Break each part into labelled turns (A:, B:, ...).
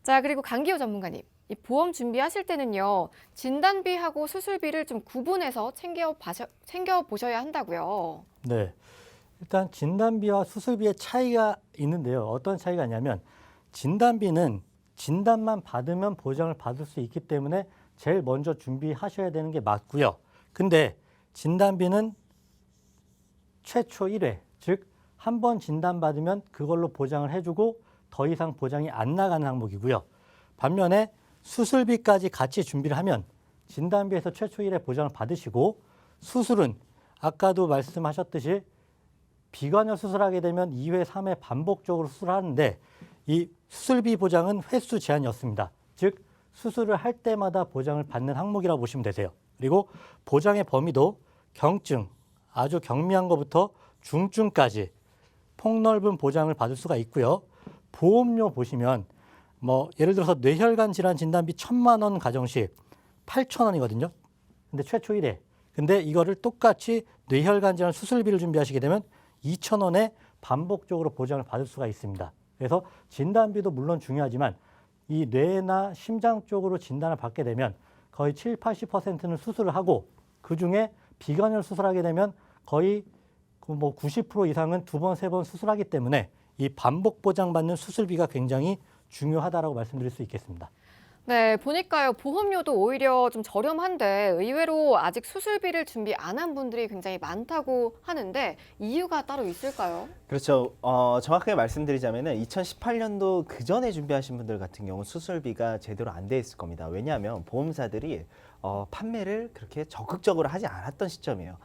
A: 자, 그리고 강기호 전문가님. 이 보험 준비하실 때는요, 진단비하고 수술비를 좀 구분해서 챙겨 보셔야 한다고요.
B: 네. 일단 진단비와 수술비의 차이가 있는데요. 어떤 차이가 있냐면 진단비는 진단만 받으면 보장을 받을 수 있기 때문에 제일 먼저 준비하셔야 되는 게 맞고요. 근데 진단비는 최초 1회, 즉 한 번 진단받으면 그걸로 보장을 해주고 더 이상 보장이 안 나가는 항목이고요. 반면에 수술비까지 같이 준비를 하면 진단비에서 최초 1회 보장을 받으시고 수술은 아까도 말씀하셨듯이 비관절 수술하게 되면 2회, 3회 반복적으로 수술하는데 이 수술비 보장은 횟수 제한이 없습니다. 즉 수술을 할 때마다 보장을 받는 항목이라고 보시면 되세요. 그리고 보장의 범위도 경증, 아주 경미한 것부터 중증까지 폭넓은 보장을 받을 수가 있고요. 보험료 보시면 예를 들어서 뇌혈관 질환 진단비 1,000만 원 가정 시 8,000원이거든요. 근데 최초 1회. 근데 이거를 똑같이 뇌혈관 질환 수술비를 준비하시게 되면 2,000원에 반복적으로 보장을 받을 수가 있습니다. 그래서 진단비도 물론 중요하지만 이 뇌나 심장 쪽으로 진단을 받게 되면 거의 7, 80%는 수술을 하고 그중에 비관절 수술하게 되면 거의 90% 이상은 2번, 3번 수술하기 때문에 이 반복 보장받는 수술비가 굉장히 중요하다라고 말씀드릴 수 있겠습니다.
A: 네, 보니까요, 보험료도 오히려 좀 저렴한데 의외로 아직 수술비를 준비 안 한 분들이 굉장히 많다고 하는데 이유가 따로 있을까요?
C: 그렇죠. 정확하게 말씀드리자면은 2018년도 그 전에 준비하신 분들 같은 경우 수술비가 제대로 안 돼 있을 겁니다. 왜냐하면 보험사들이 판매를 그렇게 적극적으로 하지 않았던 시점이에요.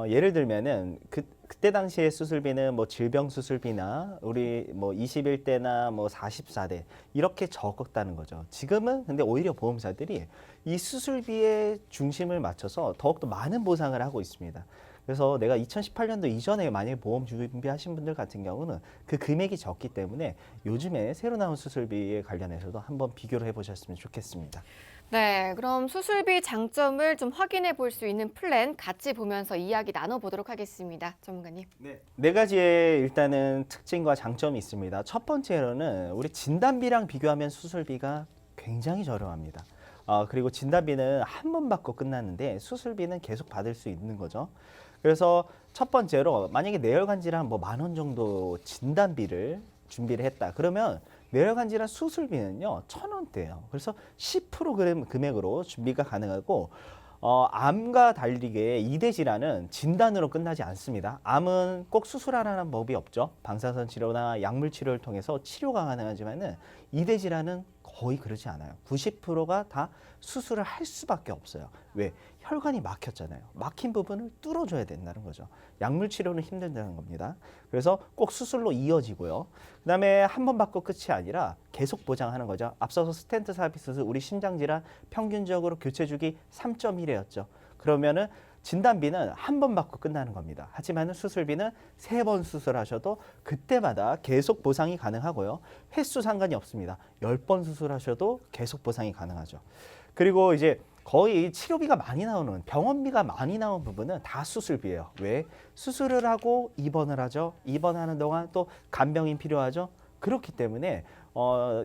C: 예를 들면은 그때 당시에 수술비는 질병 수술비나 우리 21대나 44대 이렇게 적었다는 거죠. 지금은 근데 오히려 보험사들이 이 수술비에 중심을 맞춰서 더욱더 많은 보상을 하고 있습니다. 그래서 내가 2018년도 이전에 만약에 보험 준비하신 분들 같은 경우는 그 금액이 적기 때문에 요즘에 새로 나온 수술비에 관련해서도 한번 비교를 해보셨으면 좋겠습니다.
A: 네, 그럼 수술비 장점을 좀 확인해 볼 수 있는 플랜 같이 보면서 이야기 나눠보도록 하겠습니다. 전문가님.
C: 네 가지의 일단은 특징과 장점이 있습니다. 첫 번째로는 우리 진단비랑 비교하면 수술비가 굉장히 저렴합니다. 그리고 진단비는 한 번 받고 끝났는데 수술비는 계속 받을 수 있는 거죠. 그래서 첫 번째로 만약에 뇌혈관 질환 10,000원 정도 진단비를 준비를 했다. 그러면 뇌혈관 질환 수술비는요 1,000원대예요. 그래서 10% 금액으로 준비가 가능하고 암과 달리게 이대 질환은 진단으로 끝나지 않습니다. 암은 꼭 수술하라는 법이 없죠. 방사선 치료나 약물 치료를 통해서 치료가 가능하지만은 이대 질환은 거의 그러지 않아요. 90%가 다 수술을 할 수밖에 없어요. 왜? 혈관이 막혔잖아요. 막힌 부분을 뚫어줘야 된다는 거죠. 약물 치료는 힘들다는 겁니다. 그래서 꼭 수술로 이어지고요. 그다음에 한 번 받고 끝이 아니라 계속 보장하는 거죠. 앞서서 스텐트 삽입 수술 우리 심장 질환 평균적으로 교체 주기 3.1회였죠. 그러면은 진단비는 한 번 받고 끝나는 겁니다. 하지만 수술비는 3번 수술하셔도 그때마다 계속 보상이 가능하고요. 횟수 상관이 없습니다. 10번 수술하셔도 계속 보상이 가능하죠. 그리고 이제 거의 치료비가 많이 나오는 병원비가 많이 나오는 부분은 다 수술비예요. 왜? 수술을 하고 입원을 하죠. 입원하는 동안 또 간병인 필요하죠. 그렇기 때문에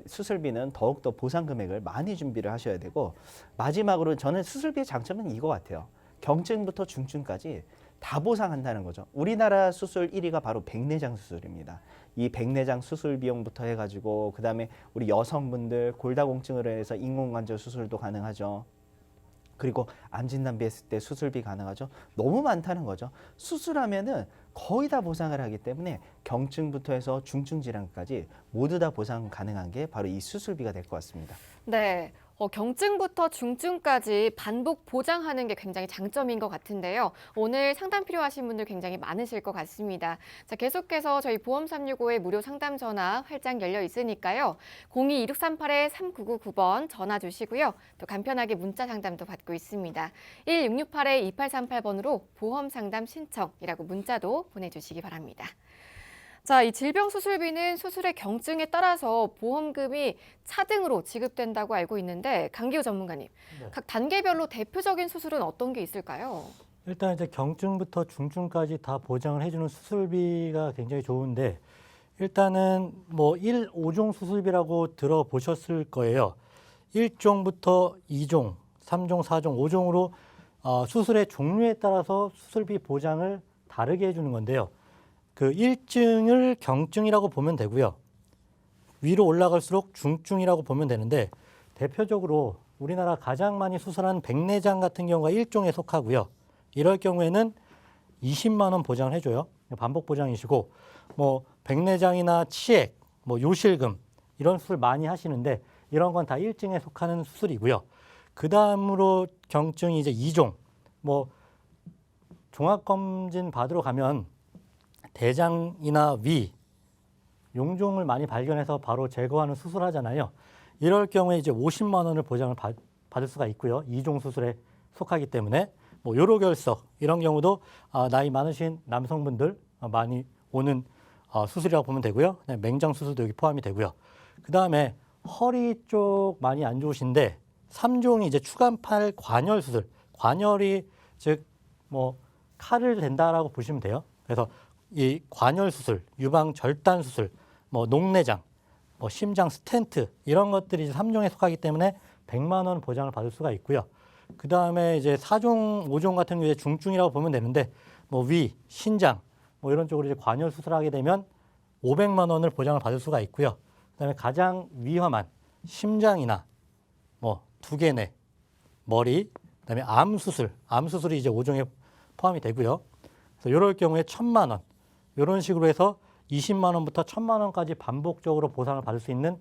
C: 수술비는 더욱더 보상 금액을 많이 준비를 하셔야 되고 마지막으로 저는 수술비의 장점은 이거 같아요. 경증부터 중증까지 다 보상한다는 거죠. 우리나라 수술 1위가 바로 백내장 수술입니다. 이 백내장 수술 비용부터 해가지고 그 다음에 우리 여성분들 골다공증으로 해서 인공관절 수술도 가능하죠. 그리고 암 진단비했을 때 수술비 가능하죠. 너무 많다는 거죠. 수술하면은 거의 다 보상을 하기 때문에 경증부터 해서 중증 질환까지 모두 다 보상 가능한 게 바로 이 수술비가 될 것 같습니다.
A: 네, 경증부터 중증까지 반복 보장하는 게 굉장히 장점인 것 같은데요. 오늘 상담 필요하신 분들 굉장히 많으실 것 같습니다. 자, 계속해서 저희 보험 365의 무료 상담 전화 활짝 열려 있으니까요. 02-2638-3999번 전화 주시고요. 또 간편하게 문자 상담도 받고 있습니다. 1668-2838번으로 보험 상담 신청이라고 문자도 보내주시기 바랍니다. 자, 이 질병 수술비는 수술의 경증에 따라서 보험금이 차등으로 지급된다고 알고 있는데 강기호 전문가님,
B: 네.
A: 각 단계별로 대표적인 수술은 어떤 게 있을까요?
B: 일단 이제 경증부터 중증까지 다 보장을 해주는 수술비가 굉장히 좋은데 일단은 뭐 5종 수술비라고 들어보셨을 거예요. 1종부터 2종, 3종, 4종, 5종으로 수술의 종류에 따라서 수술비 보장을 다르게 해주는 건데요. 그 1증을 경증이라고 보면 되고요. 위로 올라갈수록 중증이라고 보면 되는데 대표적으로 우리나라 가장 많이 수술한 백내장 같은 경우가 1종에 속하고요. 이럴 경우에는 20만 원 보장을 해줘요. 반복 보장이시고 뭐 백내장이나 치액, 뭐 요실금 이런 수술 많이 하시는데 이런 건 다 1증에 속하는 수술이고요. 그 다음으로 경증이 이제 2종, 뭐 종합검진 받으러 가면 대장이나 위, 용종을 많이 발견해서 바로 제거하는 수술하잖아요. 이럴 경우에 이제 50만 원을 보장을 받을 수가 있고요. 2종 수술에 속하기 때문에 뭐 요로결석 이런 경우도 나이 많으신 남성분들 많이 오는 수술이라고 보면 되고요. 맹장 수술도 여기 포함이 되고요. 그 다음에 허리 쪽 많이 안 좋으신데 3종이 이제 추간팔 관열 수술, 관열이 즉 뭐 칼을 댄다라고 보시면 돼요. 그래서 이 관열 수술, 유방 절단 수술, 뭐 녹내장, 뭐 심장 스텐트 이런 것들이 이제 3종에 속하기 때문에 100만 원 보장을 받을 수가 있고요. 그 다음에 이제 4종, 5종 같은 경우에 중증이라고 보면 되는데 뭐 위, 신장 뭐 이런 쪽으로 이제 관열 수술하게 되면 500만 원을 보장을 받을 수가 있고요. 그다음에 가장 위험한 심장이나 뭐 두개내, 머리, 그다음에 암 수술이 이제 5종에 포함이 되고요. 그래서 이럴 경우에 1,000만 원 이런 식으로 해서 20만 원부터 1,000만 원까지 반복적으로 보상을 받을 수 있는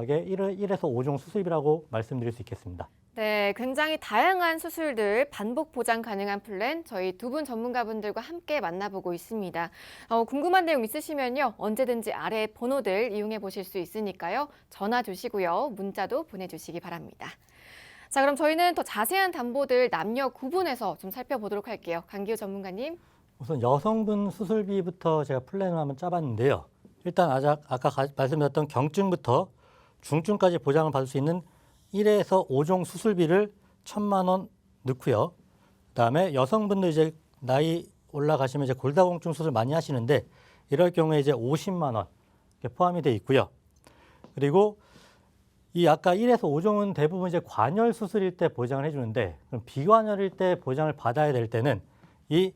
B: 이게 1에서 5종 수술비라고 말씀드릴 수 있겠습니다.
A: 네, 굉장히 다양한 수술들 반복 보장 가능한 플랜 저희 두 분 전문가분들과 함께 만나보고 있습니다. 궁금한 내용 있으시면요. 언제든지 아래 번호들 이용해 보실 수 있으니까요. 전화 주시고요. 문자도 보내주시기 바랍니다. 자, 그럼 저희는 더 자세한 담보들 남녀 구분해서 좀 살펴보도록 할게요. 강기호 전문가님.
B: 우선 여성분 수술비부터 제가 플랜을 한번 짜봤는데요. 일단 아까 말씀드렸던 경증부터 중증까지 보장을 받을 수 있는 1에서 5종 수술비를 1,000만 원 넣고요. 그다음에 여성분들 이제 나이 올라가시면 이제 골다공증 수술 많이 하시는데 이럴 경우에 이제 50만 원 포함이 돼 있고요. 그리고 이 아까 1에서 5종은 대부분 이제 관열 수술일 때 보장을 해주는데 그럼 비관열일 때 보장을 받아야 될 때는 이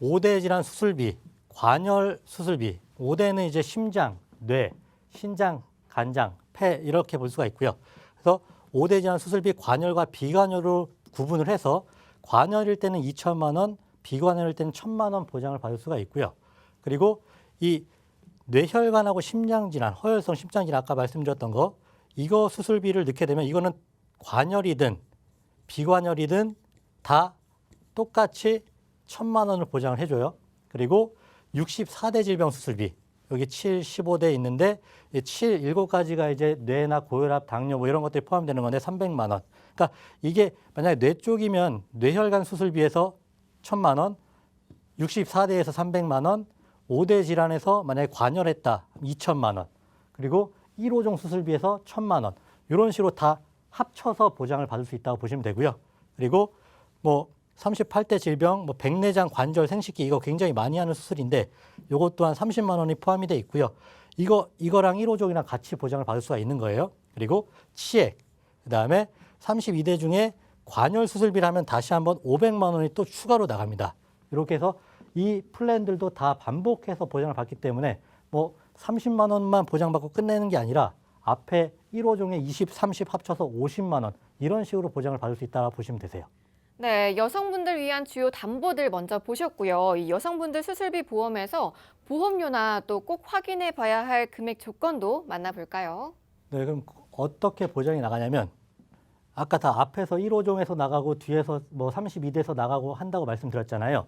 B: 5대 질환 수술비, 관열 수술비, 5대는 이제 심장, 뇌, 신장, 간장, 폐 이렇게 볼 수가 있고요. 그래서 5대 질환 수술비 관열과 비관열로 구분을 해서 관열일 때는 2천만 원, 비관열일 때는 1,000만 원 보장을 받을 수가 있고요. 그리고 이 뇌혈관하고 심장질환, 허혈성 심장질환 아까 말씀드렸던 거 이거 수술비를 넣게 되면 이거는 관열이든 비관열이든 다 똑같이 1,000만 원을 보장을 해줘요. 그리고 64대 질병 수술비 여기 7, 15대 있는데 7, 7가지가 이제 뇌나 고혈압, 당뇨 뭐 이런 것들이 포함되는 건데 300만 원. 그러니까 이게 만약에 뇌 쪽이면 뇌혈관 수술비에서 1,000만 원, 64대에서 300만 원, 5대 질환에서 만약에 관열했다 2천만 원, 그리고 1호종 수술비에서 1,000만 원 이런 식으로 다 합쳐서 보장을 받을 수 있다고 보시면 되고요. 그리고 뭐 38대 질병, 뭐 백내장, 관절, 생식기 이거 굉장히 많이 하는 수술인데 이것 또한 30만 원이 포함이 돼 있고요. 이거랑 1호종이랑 같이 보장을 받을 수가 있는 거예요. 그리고 치액, 그다음에 32대 중에 관열 수술비를 하면 다시 한번 500만 원이 또 추가로 나갑니다. 이렇게 해서 이 플랜들도 다 반복해서 보장을 받기 때문에 뭐 30만 원만 보장받고 끝내는 게 아니라 앞에 1호종에 20, 30 합쳐서 50만 원 이런 식으로 보장을 받을 수 있다고 보시면 되세요.
A: 네, 여성분들 위한 주요 담보들 먼저 보셨고요. 이 여성분들 수술비 보험에서 보험료나 또 꼭 확인해 봐야 할 금액 조건도 만나볼까요?
B: 네, 그럼 어떻게 보장이 나가냐면 아까 다 앞에서 1호종에서 나가고 뒤에서 뭐 32대에서 나가고 한다고 말씀드렸잖아요.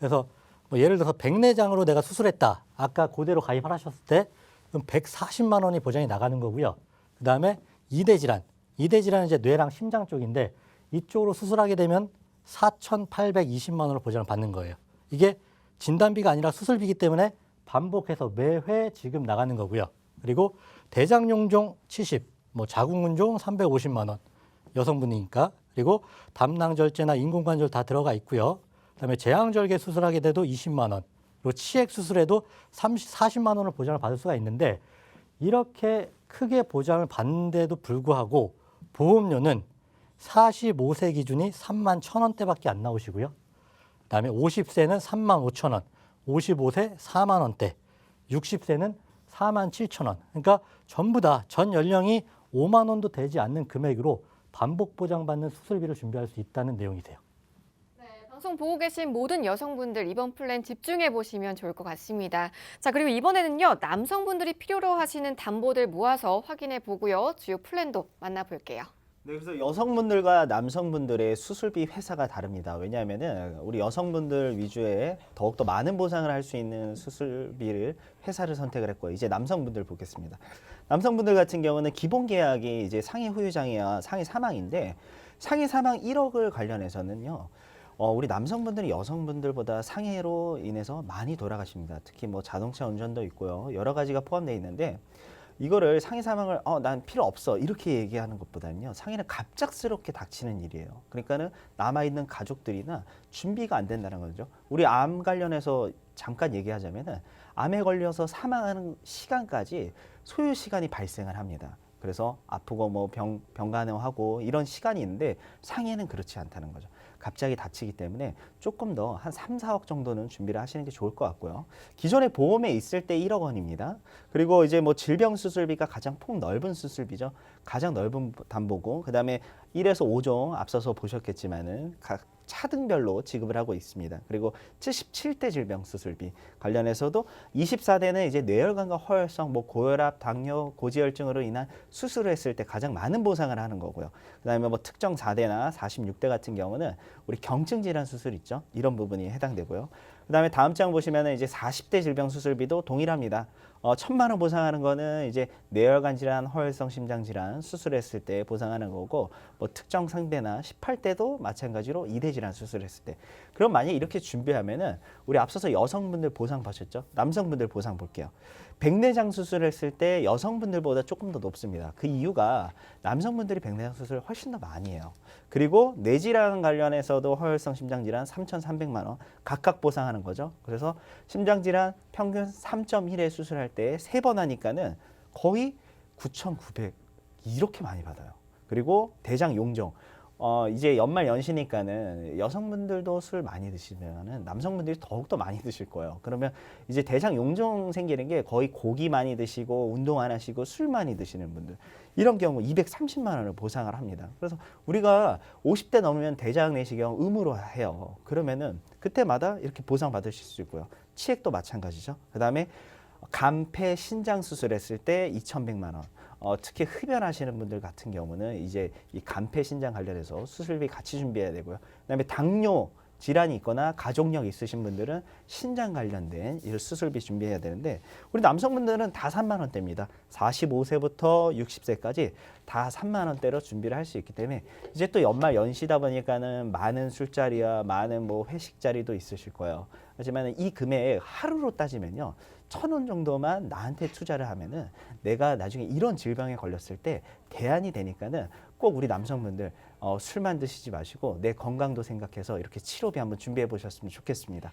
B: 그래서 뭐 예를 들어서 백내장으로 내가 수술했다. 아까 그대로 가입하셨을 때 그럼 140만 원이 보장이 나가는 거고요. 그다음에 2대 질환. 2대 질환은 이제 뇌랑 심장 쪽인데 이쪽으로 수술하게 되면 4,820만 원을 보장을 받는 거예요. 이게 진단비가 아니라 수술비이기 때문에 반복해서 매회 지금 나가는 거고요. 그리고 대장용종 70, 뭐 자궁근종 350만 원, 여성분이니까. 그리고 담낭절제나 인공관절 다 들어가 있고요. 그다음에 제왕절개 수술하게 돼도 20만 원으로 그리고 치액 수술에도 40만 원을 보장을 받을 수가 있는데 이렇게 크게 보장을 받는데도 불구하고 보험료는 45세 기준이 3만 1,000원대밖에 안 나오시고요. 그다음에 50세는 3만 5천 원, 55세 4만 원대, 60세는 4만 7천 원. 그러니까 전부 다 전 연령이 5만 원도 되지 않는 금액으로 반복 보장받는 수술비를 준비할 수 있다는 내용이세요.
A: 방송 보고 계신 모든 여성분들 이번 플랜 집중해 보시면 좋을 것 같습니다. 자, 그리고 이번에는요, 남성분들이 필요로 하시는 담보들 모아서 확인해 보고요. 주요 플랜도 만나볼게요.
C: 네, 그래서 여성분들과 남성분들의 수술비 회사가 다릅니다. 왜냐하면은 우리 여성분들 위주의 더욱더 많은 보상을 할 수 있는 수술비를 회사를 선택을 했고요. 이제 남성분들 보겠습니다. 남성분들 같은 경우는 기본 계약이 이제 상해 후유장애와 상해 사망인데 상해 사망 1억을 관련해서는요. 우리 남성분들이 여성분들보다 상해로 인해서 많이 돌아가십니다. 특히 뭐 자동차 운전도 있고요. 여러 가지가 포함되어 있는데 이거를 상해 사망을 난 필요 없어 이렇게 얘기하는 것보다는요. 상해는 갑작스럽게 닥치는 일이에요. 그러니까는 남아있는 가족들이나 준비가 안 된다는 거죠. 우리 암 관련해서 잠깐 얘기하자면은 암에 걸려서 사망하는 시간까지 소요 시간이 발생을 합니다. 그래서 아프고 뭐 병간호하고 이런 시간이 있는데 상해는 그렇지 않다는 거죠. 갑자기 다치기 때문에 조금 더 한 3, 4억 정도는 준비를 하시는 게 좋을 것 같고요. 기존에 보험에 있을 때 1억 원입니다. 그리고 이제 뭐 질병 수술비가 가장 폭 넓은 수술비죠. 가장 넓은 담보고 그다음에 1에서 5종 앞서서 보셨겠지만은 각 차등별로 지급을 하고 있습니다. 그리고 77대 질병 수술비 관련해서도 24대는 이제 뇌혈관과 허혈성, 뭐 고혈압, 당뇨, 고지혈증으로 인한 수술을 했을 때 가장 많은 보상을 하는 거고요. 그다음에 뭐 특정 4대나 46대 같은 경우는 우리 경증 질환 수술 있죠. 이런 부분이 해당되고요. 그다음에 다음 장 보시면은 이제 40대 질병 수술비도 동일합니다. 1,000만 원 보상하는 거는 이제 뇌혈관 질환, 허혈성 심장 질환 수술했을 때 보상하는 거고 뭐 특정 상대나 18대도 마찬가지로 2대 질환 수술했을 때. 그럼 만약에 이렇게 준비하면은 우리 앞서서 여성분들 보상 보셨죠? 남성분들 보상 볼게요. 백내장 수술했을 때 여성분들보다 조금 더 높습니다. 그 이유가 남성분들이 백내장 수술을 훨씬 더 많이 해요. 그리고 뇌질환 관련해서도 허혈성 심장질환 3,300만 원 각각 보상하는 거죠. 그래서 심장질환 평균 3.1회 수술할 때 3번 하니까는 거의 9,900 이렇게 많이 받아요. 그리고 대장 용종 이제 연말 연시니까는 여성분들도 술 많이 드시면은 남성분들이 더욱더 많이 드실 거예요. 그러면 이제 대장 용종 생기는 게 거의 고기 많이 드시고 운동 안 하시고 술 많이 드시는 분들 이런 경우 230만 원을 보상을 합니다. 그래서 우리가 50대 넘으면 대장 내시경 의무로 해요. 그러면은 그때마다 이렇게 보상 받으실 수 있고요. 치액도 마찬가지죠. 그다음에 간폐 신장 수술했을 때 2,100만 원. 특히 흡연하시는 분들 같은 경우는 이제 이 간폐 신장 관련해서 수술비 같이 준비해야 되고요. 그다음에 당뇨 질환이 있거나 가족력 있으신 분들은 신장 관련된 이 수술비 준비해야 되는데 우리 남성분들은 다 3만 원대입니다. 45세부터 60세까지 다 3만 원대로 준비를 할 수 있기 때문에 이제 또 연말 연시다 보니까는 많은 술자리와 많은 뭐 회식 자리도 있으실 거예요. 하지만 이 금액 하루로 따지면요. 1,000원 정도만 나한테 투자를 하면은 내가 나중에 이런 질병에 걸렸을 때 대안이 되니까는 꼭 우리 남성분들 술만 드시지 마시고 내 건강도 생각해서 이렇게 치료비 한번 준비해 보셨으면 좋겠습니다.